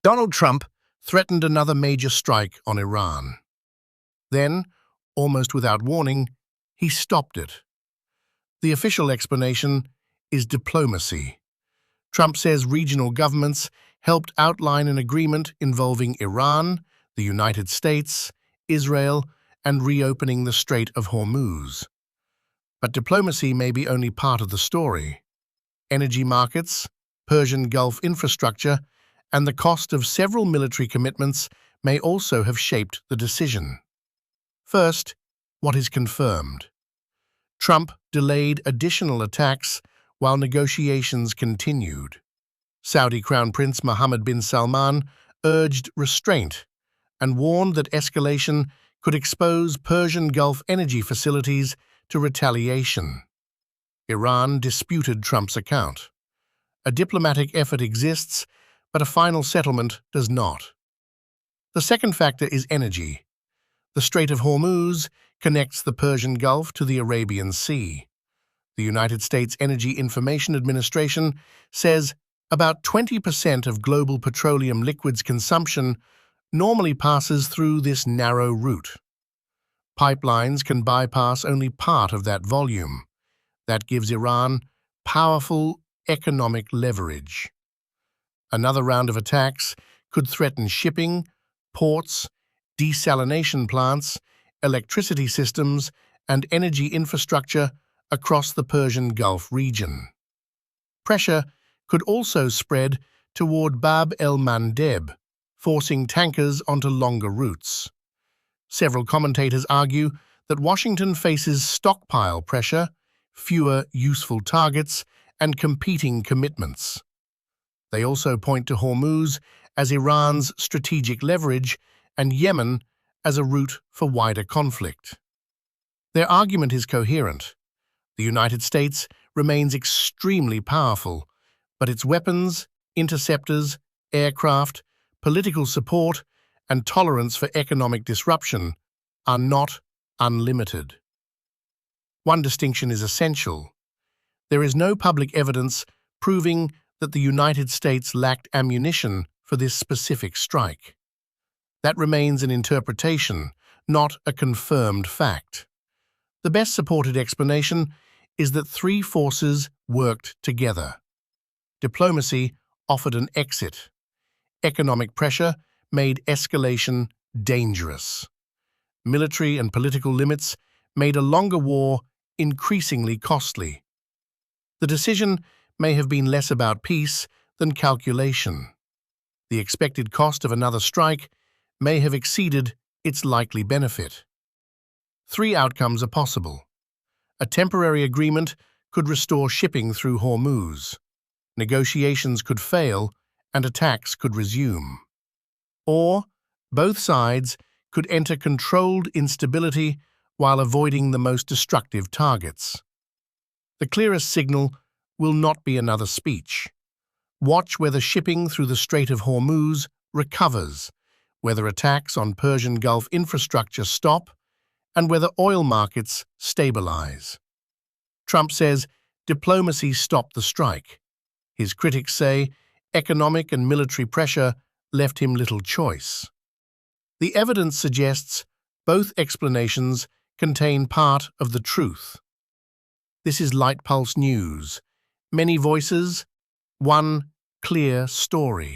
Donald Trump threatened another major strike on Iran. Then, almost without warning, he stopped it. The official explanation is diplomacy. Trump says regional governments helped outline an agreement involving Iran, the United States, Israel, and reopening the Strait of Hormuz. But diplomacy may be only part of the story. Energy markets, Persian Gulf infrastructure, and the cost of several military commitments may also have shaped the decision. First, what is confirmed? Trump delayed additional attacks while negotiations continued. Saudi Crown Prince Mohammed bin Salman urged restraint and warned that escalation could expose Persian Gulf energy facilities to retaliation. Iran disputed Trump's account. A diplomatic effort exists, but a final settlement does not. The second factor is energy. The Strait of Hormuz connects the Persian Gulf to the Arabian Sea. The United States Energy Information Administration says about 20% of global petroleum liquids consumption normally passes through this narrow route. Pipelines can bypass only part of that volume. That gives Iran powerful economic leverage. Another round of attacks could threaten shipping, ports, desalination plants, electricity systems, and energy infrastructure across the Persian Gulf region. Pressure could also spread toward Bab el-Mandeb, forcing tankers onto longer routes. Several commentators argue that Washington faces stockpile pressure, fewer useful targets, and competing commitments. They also point to Hormuz as Iran's strategic leverage and Yemen as a route for wider conflict. Their argument is coherent. The United States remains extremely powerful, but its weapons, interceptors, aircraft, political support, and tolerance for economic disruption are not unlimited. One distinction is essential. There is no public evidence proving that the United States lacked ammunition for this specific strike. That remains an interpretation, not a confirmed fact. The best supported explanation is that three forces worked together. Diplomacy offered an exit. Economic pressure made escalation dangerous. Military and political limits made a longer war increasingly costly. The decision may have been less about peace than calculation. The expected cost of another strike may have exceeded its likely benefit. Three outcomes are possible. A temporary agreement could restore shipping through Hormuz. Negotiations could fail and attacks could resume. Or both sides could enter controlled instability while avoiding the most destructive targets. The clearest signal will not be another speech. Watch whether shipping through the Strait of Hormuz recovers, whether attacks on Persian Gulf infrastructure stop, and whether oil markets stabilize. Trump says diplomacy stopped the strike. His critics say economic and military pressure left him little choice. The evidence suggests both explanations contain part of the truth. This is LightPulse News. Many voices, one clear story.